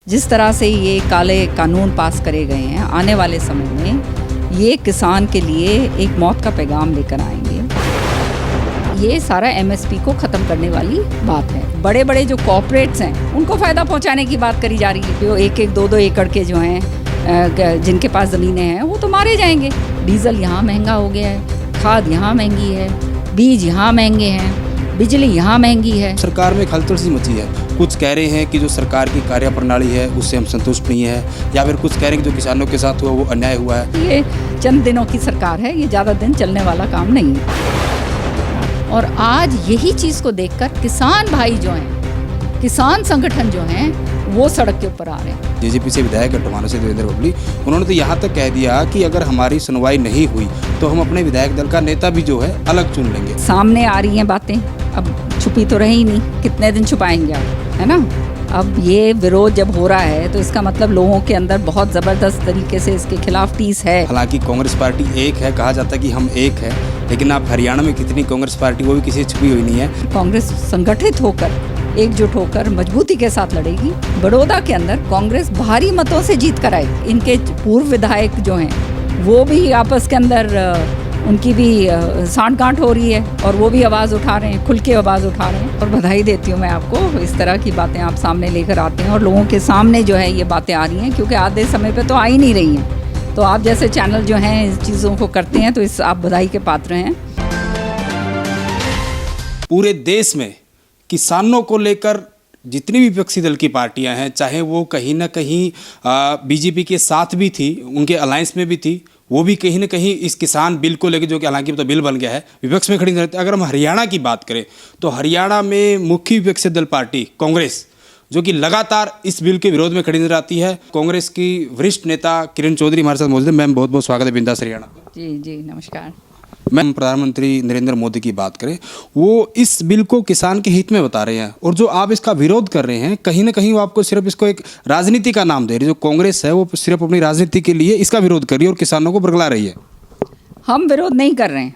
जिस तरह से ये काले कानून पास करे गए हैं, आने वाले समय में ये किसान के लिए एक मौत का पैगाम लेकर आएंगे। ये सारा एमएसपी को ख़त्म करने वाली बात है। बड़े बड़े जो कॉर्पोरेट्स हैं उनको फ़ायदा पहुंचाने की बात करी जा रही है। जो एक एक दो दो एकड़ के जो हैं जिनके पास ज़मीनें हैं वो तो मारे जाएंगे। डीजल यहाँ महंगा हो गया है, खाद यहाँ महंगी है, बीज यहाँ महंगे हैं, बिजली यहाँ महंगी है। सरकार में खलबली सी मची है। कुछ कह रहे हैं कि जो सरकार की कार्यप्रणाली है उससे हम संतुष्ट नहीं है, या फिर कुछ कह रहे हैं कि जो किसानों के साथ हुआ वो अन्याय हुआ है। ये चंद दिनों की सरकार है, ये ज़्यादा दिन चलने वाला काम नहीं है। और आज यही चीज़ को देखकर किसान भाई जो हैं, किसान संगठन जो हैं, वो सड़क के ऊपर आ रहे हैं। जेजेपी से विधायक गठवाना से देवेंद्र बबली, उन्होंने तो यहाँ तक कह दिया कि अगर हमारी सुनवाई नहीं हुई तो हम अपने विधायक दल का नेता भी जो है अलग चुन लेंगे। सामने आ रही हैं बातें, अब छुपी तो रही नहीं, कितने दिन छुपाएंगे आप, है ना। अब ये विरोध जब हो रहा है तो इसका मतलब लोगों के अंदर बहुत ज़बरदस्त तरीके से इसके खिलाफ टीस है। हालांकि कांग्रेस पार्टी एक है, कहा जाता है कि हम एक है, लेकिन आप हरियाणा में कितनी कांग्रेस पार्टी, वो भी किसी छुपी हुई नहीं है। कांग्रेस संगठित होकर, एकजुट होकर मजबूती के साथ लड़ेगी। बड़ौदा के अंदर कांग्रेस भारी मतों से जीत कर आएगी। इनके पूर्व विधायक जो हैं वो भी आपस के अंदर उनकी भी सांठ-गांठ हो रही है और वो भी आवाज़ उठा रहे हैं, खुल के आवाज़ उठा रहे हैं। और बधाई देती हूँ मैं आपको, इस तरह की बातें आप सामने लेकर आते हैं और लोगों के सामने जो है ये बातें आ रही हैं, क्योंकि आधे समय पे तो आ ही नहीं रही हैं। तो आप जैसे चैनल जो हैं इस चीज़ों को करते हैं तो इस आप बधाई के पात्र हैं। पूरे देश में किसानों को लेकर जितनी भी विपक्षी दल की पार्टियां हैं, चाहे वो कहीं ना कहीं बीजेपी के साथ भी थी, उनके अलायंस में भी थी, वो भी कहीं ना कहीं इस किसान बिल को लेकर, जो कि हालांकि तो बिल बन गया है, विपक्ष में खड़ी रहती है। अगर हम हरियाणा की बात करें तो हरियाणा में मुख्य विपक्षी दल पार्टी कांग्रेस, जो कि लगातार इस बिल के विरोध में खड़ी नजर आती है। कांग्रेस की वरिष्ठ नेता किरण चौधरी हमारे साथ मौजूद है। मैम, बहुत बहुत स्वागत है बिंदास हरियाणा। जी जी, नमस्कार। मैम, प्रधानमंत्री नरेंद्र मोदी की बात करें, वो इस बिल को किसान के हित में बता रहे हैं, और जो आप इसका विरोध कर रहे हैं कहीं ना कहीं वो आपको सिर्फ इसको एक राजनीति का नाम दे रही है। जो कांग्रेस है वो सिर्फ अपनी राजनीति के लिए इसका विरोध कर रही है और किसानों को बरगला रही है। हम विरोध नहीं कर रहे हैं,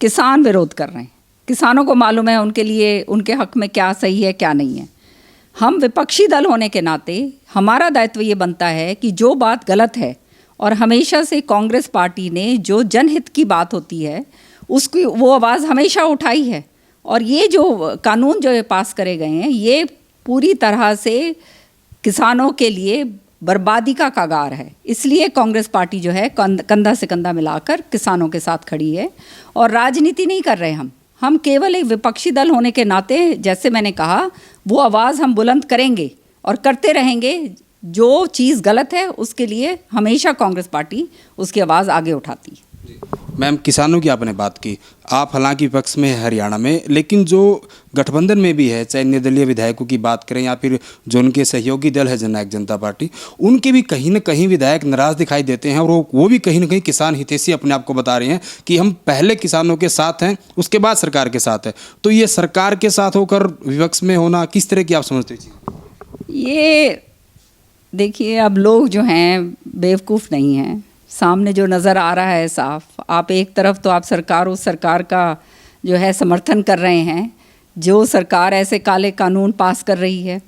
किसान विरोध कर रहे हैं। किसानों को मालूम है उनके लिए, उनके हक में क्या सही है क्या नहीं है। हम विपक्षी दल होने के नाते हमारा दायित्व ये बनता है कि जो बात गलत है, और हमेशा से कांग्रेस पार्टी ने जो जनहित की बात होती है उसकी वो आवाज़ हमेशा उठाई है। और ये जो कानून जो पास करे गए हैं ये पूरी तरह से किसानों के लिए बर्बादी का कगार है। इसलिए कांग्रेस पार्टी जो है कंधा से कंधा मिलाकर किसानों के साथ खड़ी है। और राजनीति नहीं कर रहे हम केवल एक विपक्षी दल होने के नाते, जैसे मैंने कहा, वो आवाज़ हम बुलंद करेंगे और करते रहेंगे। जो चीज़ गलत है उसके लिए हमेशा कांग्रेस पार्टी उसकी आवाज़ आगे उठाती है। मैम, किसानों की आपने बात की, आप हालांकि विपक्ष में है हरियाणा में, लेकिन जो गठबंधन में भी है, चाहे निर्दलीय विधायकों की बात करें या फिर जो उनके सहयोगी दल है जननायक जनता पार्टी, उनके भी कहीं ना कहीं विधायक नाराज दिखाई देते हैं। और वो भी कहीं ना कहीं किसान हितैषी अपने आप को बता रहे हैं कि हम पहले किसानों के साथ हैं, उसके बाद सरकार के साथ है। तो ये सरकार के साथ होकर विपक्ष में होना किस तरह की आप समझते हैं? ये देखिए, अब लोग जो हैं बेवकूफ़ नहीं हैं। सामने जो नज़र आ रहा है साफ, आप एक तरफ तो आप उस सरकार का जो है समर्थन कर रहे हैं जो सरकार ऐसे काले कानून पास कर रही है,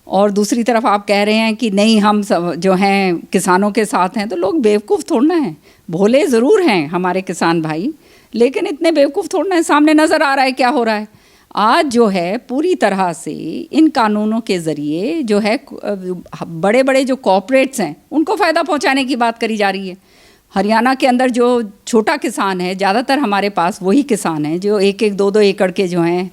और दूसरी तरफ आप कह रहे हैं कि नहीं हम सब जो हैं किसानों के साथ हैं। तो लोग बेवकूफ़ थोड़ना है, भोले ज़रूर हैं हमारे किसान भाई, लेकिन इतने बेवकूफ़ थोड़ना है। सामने नज़र आ रहा है क्या हो रहा है। आज जो है पूरी तरह से इन कानूनों के ज़रिए जो है बड़े बड़े जो कॉर्पोरेट्स हैं उनको फ़ायदा पहुंचाने की बात करी जा रही है। हरियाणा के अंदर जो छोटा किसान है, ज़्यादातर हमारे पास वही किसान हैं जो एक एक दो दो एकड़ के जो हैं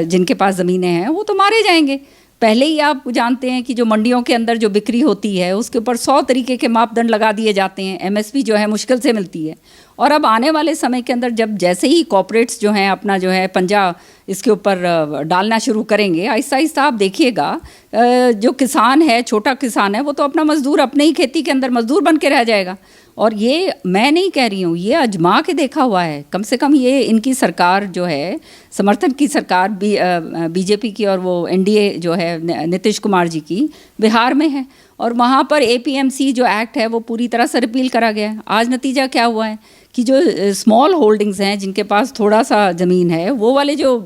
जिनके पास ज़मीनें हैं, वो तो मारे जाएंगे। पहले ही आप जानते हैं कि जो मंडियों के अंदर जो बिक्री होती है उसके ऊपर 100 तरीके के मापदंड लगा दिए जाते हैं। एमएसपी जो है मुश्किल से मिलती है। और अब आने वाले समय के अंदर जब जैसे ही कॉर्पोरेट्स जो हैं अपना जो है पंजा इसके ऊपर डालना शुरू करेंगे, आहिस्ता आहिस्ता आप देखिएगा जो किसान है, छोटा किसान है, वो तो अपना मजदूर अपने ही खेती के अंदर मजदूर बन के रह जाएगा। और ये मैं नहीं कह रही हूँ, ये आजमा के देखा हुआ है। कम से कम ये इनकी सरकार जो है, समर्थन की सरकार बीजेपी की, और वो एनडीए जो है नीतीश कुमार जी की, बिहार में है। और वहाँ पर एपीएमसी जो एक्ट है वो पूरी तरह से रिपील करा गया है। आज नतीजा क्या हुआ है कि जो स्मॉल होल्डिंग्स हैं, जिनके पास थोड़ा सा ज़मीन है, वो वाले जो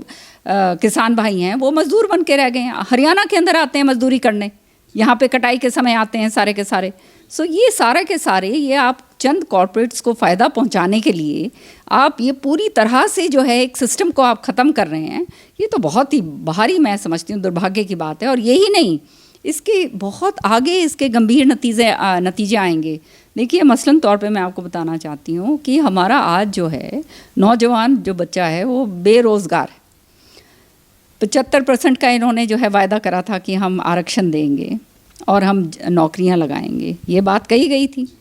किसान भाई हैं वो मज़दूर बन के रह गए हैं। हरियाणा के अंदर आते हैं मजदूरी करने, यहाँ पे कटाई के समय आते हैं सारे के सारे। सो ये सारे के सारे ये आप चंद कॉरपोरेट्स को फ़ायदा पहुँचाने के लिए आप ये पूरी तरह से जो है एक सिस्टम को आप ख़त्म कर रहे हैं। ये तो बहुत ही भारी, मैं समझती हूँ, दुर्भाग्य की बात है। और यही नहीं, इसके बहुत आगे इसके गंभीर नतीजे आएंगे। देखिए, मसलन तौर पे मैं आपको बताना चाहती हूँ कि हमारा आज जो है नौजवान जो बच्चा है वो बेरोज़गार है। 75% का इन्होंने जो है वायदा करा था कि हम आरक्षण देंगे और हम नौकरियां लगाएंगे, ये बात कही गई थी।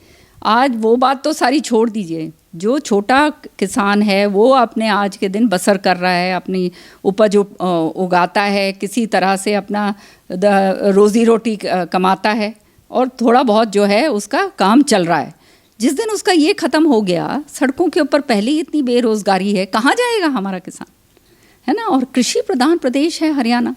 आज वो बात तो सारी छोड़ दीजिए, जो छोटा किसान है वो अपने आज के दिन बसर कर रहा है, अपनी उपज उगाता है, किसी तरह से अपना रोज़ी रोटी कमाता है और थोड़ा बहुत जो है उसका काम चल रहा है। जिस दिन उसका ये ख़त्म हो गया, सड़कों के ऊपर पहले ही इतनी बेरोज़गारी है, कहाँ जाएगा हमारा किसान, है ना। और कृषि प्रधान प्रदेश है हरियाणा,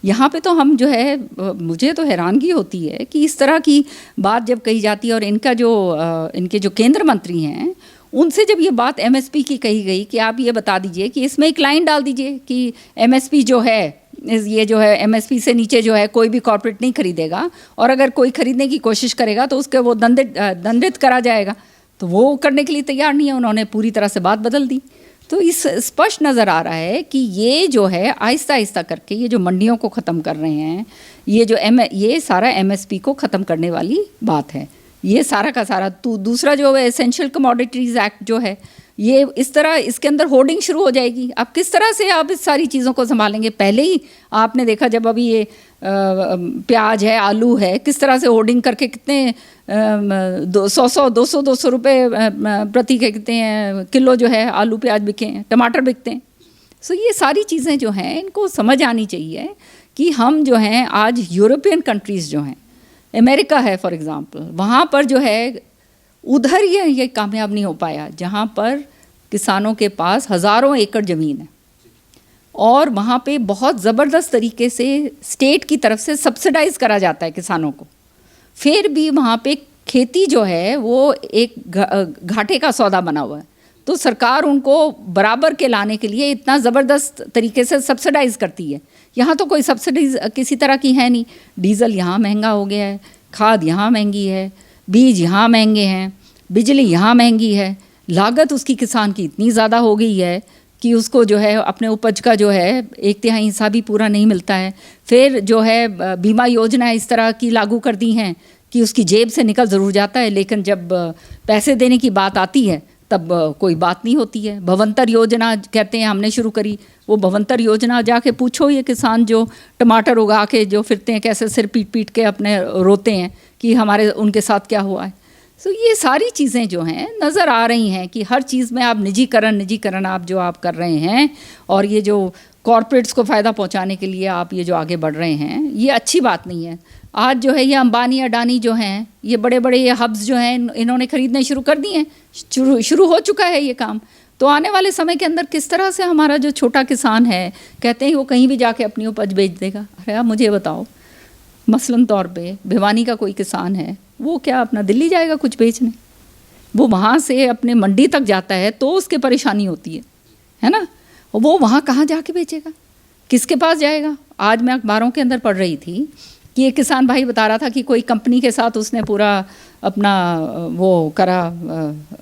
यहाँ पे तो हम जो है, मुझे तो हैरानगी होती है कि इस तरह की बात जब कही जाती है। और इनके जो केंद्र मंत्री हैं, उनसे जब ये बात एमएसपी की कही गई कि आप ये बता दीजिए कि इसमें एक लाइन डाल दीजिए कि एमएसपी जो है, ये जो है एमएसपी से नीचे जो है कोई भी कॉर्पोरेट नहीं खरीदेगा, और अगर कोई खरीदने की कोशिश करेगा तो उसके वो दंडित करा जाएगा। तो वो करने के लिए तैयार नहीं है, उन्होंने पूरी तरह से बात बदल दी। तो इस स्पष्ट नज़र आ रहा है कि ये जो है आहिस्ता आहिस्ता करके ये जो मंडियों को ख़त्म कर रहे हैं, ये सारा एमएसपी को ख़त्म करने वाली बात है। ये सारा का सारा दूसरा जो है एसेंशियल कमोडिटीज़ एक्ट जो है, ये इस तरह इसके अंदर होर्डिंग शुरू हो जाएगी। अब किस तरह से आप इस सारी चीज़ों को संभालेंगे? पहले ही आपने देखा जब अभी ये प्याज है, आलू है, किस तरह से होर्डिंग करके कितने 200 रुपये प्रति के कितने हैं किलो जो है आलू प्याज बिके हैं, टमाटर बिकते हैं। सो ये सारी चीज़ें जो हैं इनको समझ आनी चाहिए कि हम जो हैं आज यूरोपियन कंट्रीज़ जो हैं, अमेरिका है फॉर एग्ज़ाम्पल, वहाँ पर जो है उधर ये कामयाब नहीं हो पाया, जहाँ पर किसानों के पास हज़ारों एकड़ ज़मीन है और वहाँ पे बहुत ज़बरदस्त तरीके से स्टेट की तरफ से सब्सिडाइज़ करा जाता है किसानों को। फिर भी वहाँ पे खेती जो है वो एक घाटे का सौदा बना हुआ है। तो सरकार उनको बराबर के लाने के लिए इतना ज़बरदस्त तरीके से सब्सिडाइज़ करती है। यहाँ तो कोई सब्सिडीज़ किसी तरह की है नहीं। डीज़ल यहाँ महंगा हो गया है, खाद यहाँ महंगी है, बीज यहाँ महंगे हैं, बिजली यहाँ महंगी है, लागत उसकी किसान की इतनी ज़्यादा हो गई है कि उसको जो है अपने उपज का जो है 1/3 हिस्सा भी पूरा नहीं मिलता है। फिर जो है बीमा योजना इस तरह की लागू कर दी हैं कि उसकी जेब से निकल ज़रूर जाता है, लेकिन जब पैसे देने की बात आती है तब कोई बात नहीं होती है। भवंतर योजना कहते हैं हमने शुरू करी, वो भवंतर योजना जाके पूछो ये किसान जो टमाटर उगा के जो फिरते हैं कैसे सिर पीट पीट के अपने रोते हैं कि हमारे उनके साथ क्या हुआ है। सो ये सारी चीज़ें जो हैं नज़र आ रही हैं कि हर चीज़ में आप निजीकरण आप जो आप कर रहे हैं और ये जो कॉरपोरेट्स को फ़ायदा पहुंचाने के लिए आप ये जो आगे बढ़ रहे हैं, ये अच्छी बात नहीं है। आज जो है ये अंबानी अडानी जो हैं, ये बड़े बड़े ये हब्स जो हैं इन्होंने ख़रीदने शुरू कर दिए हैं, शुरू हो चुका है ये काम। तो आने वाले समय के अंदर किस तरह से हमारा जो छोटा किसान है, कहते हैं वो कहीं भी जाके अपनी उपज बेच देगा। अरे आप मुझे बताओ, मसलन तौर पे भिवानी का कोई किसान है, वो क्या अपना दिल्ली जाएगा कुछ बेचने? वो वहाँ से अपने मंडी तक जाता है तो उसके परेशानी होती है ना। वो वहाँ कहाँ जाके बेचेगा, किसके पास जाएगा? आज मैं अखबारों के अंदर पढ़ रही थी कि एक किसान भाई बता रहा था कि कोई कंपनी के साथ उसने पूरा अपना वो करा,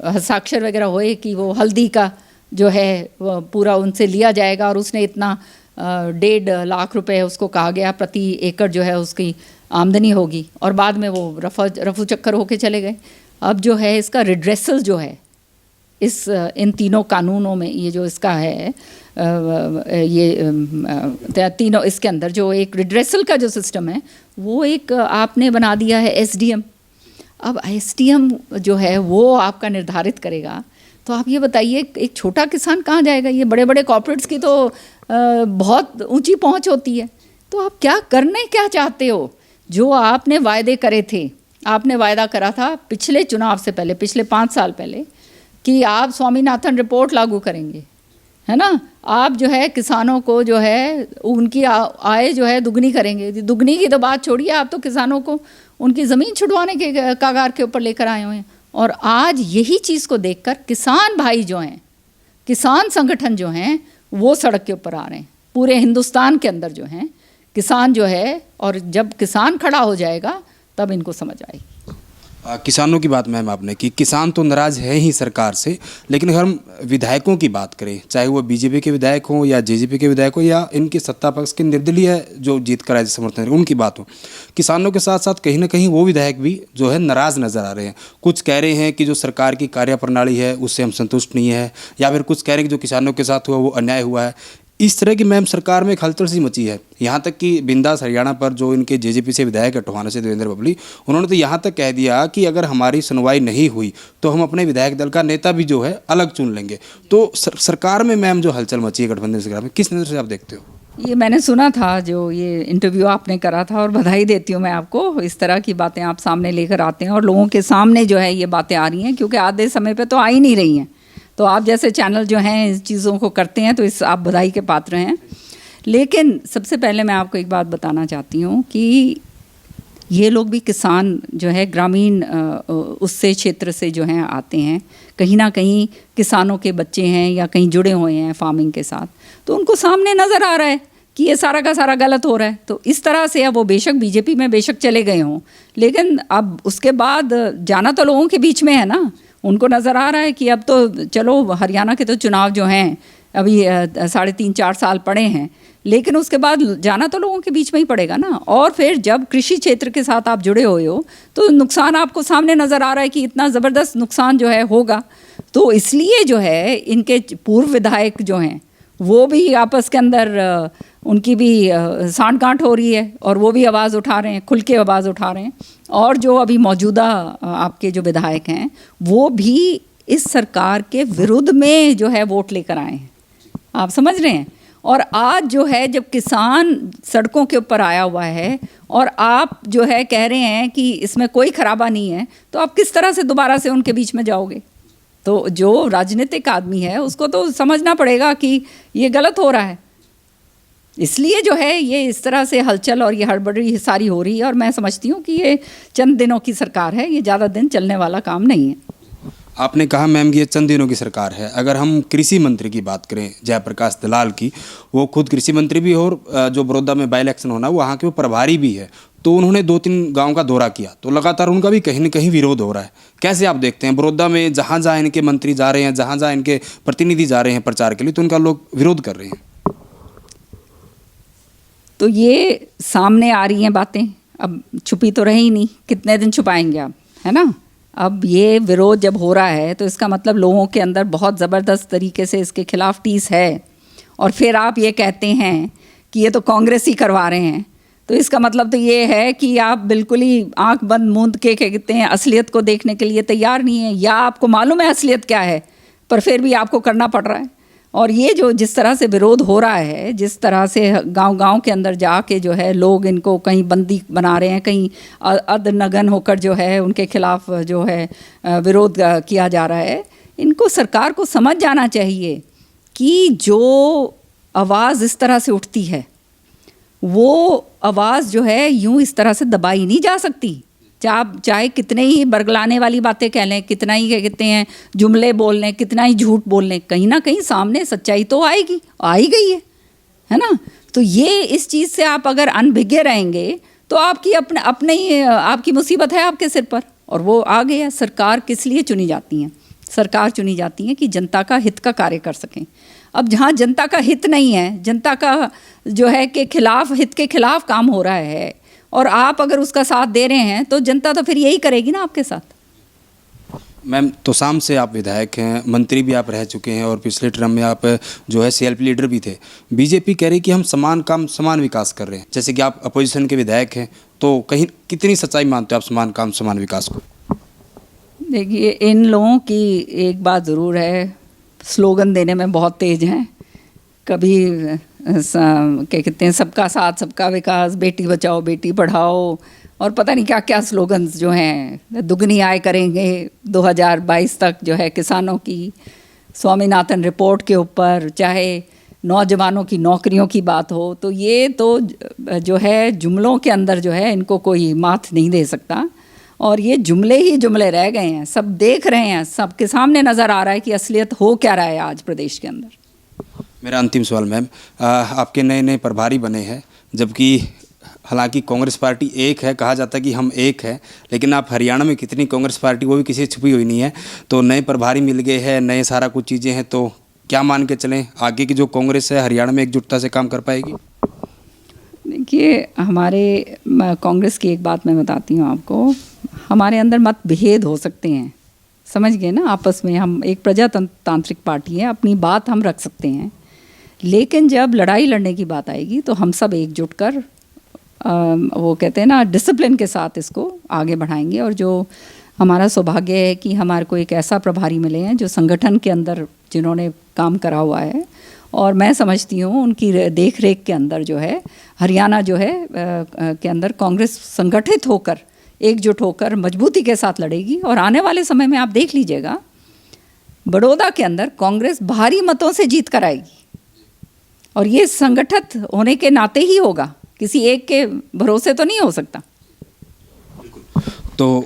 हस्ताक्षर वगैरह हुए कि वो हल्दी का जो है वो पूरा उनसे लिया जाएगा और उसने इतना 1.5 लाख रुपए उसको कहा गया प्रति एकड़ जो है उसकी आमदनी होगी, और बाद में वो रफू चक्कर होके चले गए। अब जो है इसका रिड्रेसल जो है इन तीनों कानूनों में, ये जो इसका है ये तीनों इसके अंदर जो एक रिड्रेसल का जो सिस्टम है वो एक आपने बना दिया है एसडीएम। अब एसडीएम जो है वो आपका निर्धारित करेगा। तो आप ये बताइए एक छोटा किसान कहाँ जाएगा? ये बड़े बड़े कॉर्पोरेट्स की तो बहुत ऊंची पहुंच होती है। तो आप क्या चाहते हो? जो आपने वायदे करे थे, आपने वायदा करा था पिछले चुनाव से पहले, पिछले 5 साल पहले, कि आप स्वामीनाथन रिपोर्ट लागू करेंगे, है ना। आप जो है किसानों को जो है उनकी आय जो है दुगनी करेंगे। दुगनी की तो बात छोड़िए, आप तो किसानों को उनकी ज़मीन छुड़वाने के कागार के ऊपर लेकर आए हुए हैं। और आज यही चीज़ को देखकर किसान भाई जो हैं, किसान संगठन जो हैं, वो सड़क के ऊपर आ रहे हैं। पूरे हिंदुस्तान के अंदर जो हैं किसान जो है, और जब किसान खड़ा हो जाएगा तब इनको समझ आएगी। किसानों की बात मैम आपने की, किसान तो नाराज है ही सरकार से, लेकिन अगर हम विधायकों की बात करें, चाहे वो बीजेपी के विधायक हों या जेजेपी के विधायक हों या इनके सत्ता पक्ष के निर्दलीय जो जीत कर आए समर्थन उनकी बात हो, किसानों के साथ साथ कहीं ना कहीं वो विधायक भी जो है नाराज़ नज़र आ रहे हैं। कुछ कह रहे हैं कि जो सरकार की कार्यप्रणाली है उससे हम संतुष्ट नहीं है, या फिर कुछ कह रहे हैं कि जो किसानों के साथ हुआ वो अन्याय हुआ है। इस तरह की मैम सरकार में एक हलचल सी मची है। यहाँ तक कि बिंदास हरियाणा पर जो इनके जेजेपी से विधायक है टोहाना से देवेंद्र बबली, उन्होंने तो यहाँ तक कह दिया कि अगर हमारी सुनवाई नहीं हुई तो हम अपने विधायक दल का नेता भी जो है अलग चुन लेंगे। तो सरकार में मैम जो हलचल मची है गठबंधन सरकार में, किस नज़र से आप देखते हो? ये मैंने सुना था जो ये इंटरव्यू आपने करा था, और बधाई देती हूँ मैं आपको। इस तरह की बातें आप सामने लेकर आते हैं और लोगों के सामने जो है ये बातें आ रही हैं, क्योंकि आधे समय पे तो आ ही नहीं रही हैं। तो आप जैसे चैनल जो हैं इस चीज़ों को करते हैं, तो इस आप बधाई के पात्र हैं। लेकिन सबसे पहले मैं आपको एक बात बताना चाहती हूँ कि ये लोग भी किसान जो है ग्रामीण उससे क्षेत्र से जो हैं आते हैं, कहीं ना कहीं किसानों के बच्चे हैं या कहीं जुड़े हुए हैं फार्मिंग के साथ, तो उनको सामने नज़र आ रहा है कि ये सारा का सारा गलत हो रहा है। तो इस तरह से अब वो बेशक बीजेपी में बेशक चले गए हों, लेकिन अब उसके बाद जाना तो लोगों के बीच में है ना। उनको नज़र आ रहा है कि अब तो चलो हरियाणा के तो चुनाव जो हैं अभी 3.5-4 साल पड़े हैं, लेकिन उसके बाद जाना तो लोगों के बीच में ही पड़ेगा ना। और फिर जब कृषि क्षेत्र के साथ आप जुड़े हुए हो तो नुकसान आपको सामने नज़र आ रहा है कि इतना ज़बरदस्त नुकसान जो है होगा। तो इसलिए जो है इनके पूर्व विधायक जो हैं वो भी आपस के अंदर उनकी भी सांठ-गांठ हो रही है और वो भी आवाज़ उठा रहे हैं, खुल के आवाज़ उठा रहे हैं। और जो अभी मौजूदा आपके जो विधायक हैं वो भी इस सरकार के विरुद्ध में जो है वोट लेकर आए हैं, आप समझ रहे हैं। और आज जो है जब किसान सड़कों के ऊपर आया हुआ है और आप जो है कह रहे हैं कि इसमें कोई खराबा नहीं है, तो आप किस तरह से दोबारा से उनके बीच में जाओगे? तो जो राजनीतिक आदमी है उसको तो समझना पड़ेगा कि ये गलत हो रहा है। इसलिए जो है ये इस तरह से हलचल और ये हड़बड़ी सारी हो रही है। और मैं समझती हूँ कि ये चंद दिनों की सरकार है, ये ज़्यादा दिन चलने वाला काम नहीं है। आपने कहा मैम कि ये चंद दिनों की सरकार है। अगर हम कृषि मंत्री की बात करें जयप्रकाश दलाल की, वो खुद कृषि मंत्री भी हो और जो बड़ौदा में बाई इलेक्शन होना वहाँ के वो प्रभारी भी है, तो उन्होंने 2-3 गांव का दौरा किया, तो लगातार उनका भी कहीं न कहीं विरोध हो रहा है। कैसे आप देखते हैं बड़ौदा में जहाँ जहाँ इनके मंत्री जा रहे हैं, जहाँ जहाँ इनके प्रतिनिधि जा रहे हैं प्रचार के लिए, तो उनका लोग विरोध कर रहे हैं? तो ये सामने आ रही हैं बातें, अब छुपी तो रही नहीं, कितने दिन छुपाएंगे आप, है ना। अब ये विरोध जब हो रहा है तो इसका मतलब लोगों के अंदर बहुत ज़बरदस्त तरीके से इसके खिलाफ टीस है। और फिर आप ये कहते हैं कि ये तो कांग्रेस ही करवा रहे हैं, तो इसका मतलब तो ये है कि आप बिल्कुल ही आंख बंद मूंद के कहते हैं असलियत को देखने के लिए तैयार नहीं है, या आपको मालूम है असलियत क्या है पर फिर भी आपको करना पड़ रहा है। और ये जो जिस तरह से विरोध हो रहा है, जिस तरह से गांव-गांव के अंदर जाके जो है लोग इनको कहीं बंदी बना रहे हैं, कहीं अदनगन होकर जो है उनके खिलाफ जो है विरोध किया जा रहा है, इनको सरकार को समझ जाना चाहिए कि जो आवाज़ इस तरह से उठती है वो आवाज़ जो है यूं इस तरह से दबाई नहीं जा सकती। चाहे कितने ही बरगलाने वाली बातें कह लें, कितना ही कहते हैं जुमले बोल लें, कितना ही झूठ बोल लें, कहीं ना कहीं सामने सच्चाई तो आएगी, आ ही गई है ना। तो ये इस चीज़ से आप अगर अनभिज्ञ रहेंगे तो आपकी अपने ही आपकी मुसीबत है आपके सिर पर। और वो आ गया। सरकार किस लिए चुनी जाती हैं? सरकार चुनी जाती है कि जनता का हित का कार्य कर सकें। अब जहाँ जनता का हित नहीं है, जनता का जो है के खिलाफ, हित के खिलाफ काम हो रहा है और आप अगर उसका साथ दे रहे हैं तो जनता तो फिर यही करेगी ना आपके साथ। मैम तोसाम से आप विधायक हैं, मंत्री भी आप रह चुके हैं और पिछले टर्म में आप जो है सीएलपी लीडर भी थे। बीजेपी कह रही कि हम समान काम समान विकास कर रहे हैं, जैसे कि आप अपोजिशन के विधायक हैं, तो कहीं कितनी सच्चाई मानते हो आप समान काम समान विकास को? देखिए, इन लोगों की एक बात ज़रूर है, स्लोगन देने में बहुत तेज़ हैं। कभी क्या कहते हैं, सबका साथ सबका विकास, बेटी बचाओ बेटी पढ़ाओ, और पता नहीं क्या क्या स्लोगन्स जो हैं, दुगनी आय करेंगे 2022 तक जो है किसानों की, स्वामीनाथन रिपोर्ट के ऊपर, चाहे नौजवानों की नौकरियों की बात हो। तो ये तो जो है जुमलों के अंदर जो है इनको कोई मात नहीं दे सकता, और ये जुमले ही जुमले रह गए हैं। सब देख रहे हैं, सबके सामने नज़र आ रहा है कि असलियत हो क्या रहा है आज प्रदेश के अंदर। मेरा अंतिम सवाल मैम, आपके नए नए प्रभारी बने हैं, जबकि हालांकि कांग्रेस पार्टी एक है, कहा जाता है कि हम एक है, लेकिन आप हरियाणा में कितनी कांग्रेस पार्टी, वो भी किसी से छुपी हुई नहीं है। तो नए प्रभारी मिल गए हैं, नए सारा कुछ चीज़ें हैं, तो क्या मान के चलें आगे की जो कांग्रेस है हरियाणा में एकजुटता से काम कर पाएगी? देखिए, हमारे कांग्रेस की एक बात मैं बताती हूँ आपको, हमारे अंदर मतभेद हो सकते हैं, समझ गए ना, आपस में हम एक प्रजातांत्रिक पार्टी है, अपनी बात हम रख सकते हैं, लेकिन जब लड़ाई लड़ने की बात आएगी तो हम सब एकजुट कर वो कहते हैं ना डिसिप्लिन के साथ इसको आगे बढ़ाएंगे। और जो हमारा सौभाग्य है कि हमारे को एक ऐसा प्रभारी मिले हैं जो संगठन के अंदर जिन्होंने काम करा हुआ है, और मैं समझती हूँ उनकी देख रेख के अंदर जो है हरियाणा जो है के अंदर कांग्रेस संगठित होकर एकजुट होकर मजबूती के साथ लड़ेगी। और आने वाले समय में आप देख लीजिएगा, बड़ौदा के अंदर कांग्रेस भारी मतों से जीत कर आएगी, और ये संगठित होने के नाते ही होगा, किसी एक के भरोसे तो नहीं हो सकता। तो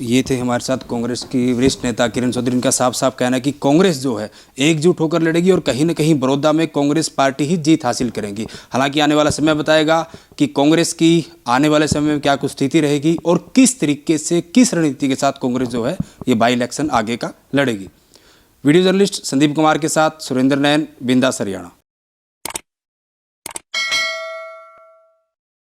ये थे हमारे साथ कांग्रेस की वरिष्ठ नेता किरण चौधरी। इनका साफ साफ कहना है कि कांग्रेस जो है एकजुट होकर लड़ेगी और कहीं ना कहीं बड़ौदा में कांग्रेस पार्टी ही जीत हासिल करेंगी। हालांकि आने वाला समय बताएगा कि कांग्रेस की आने वाले समय में क्या कुछ स्थिति रहेगी और किस तरीके से, किस रणनीति के साथ कांग्रेस जो है ये बाई इलेक्शन आगे का लड़ेगी। वीडियो जर्नलिस्ट संदीप कुमार के साथ सुरेंद्र नैन, बिंदास हरियाणा।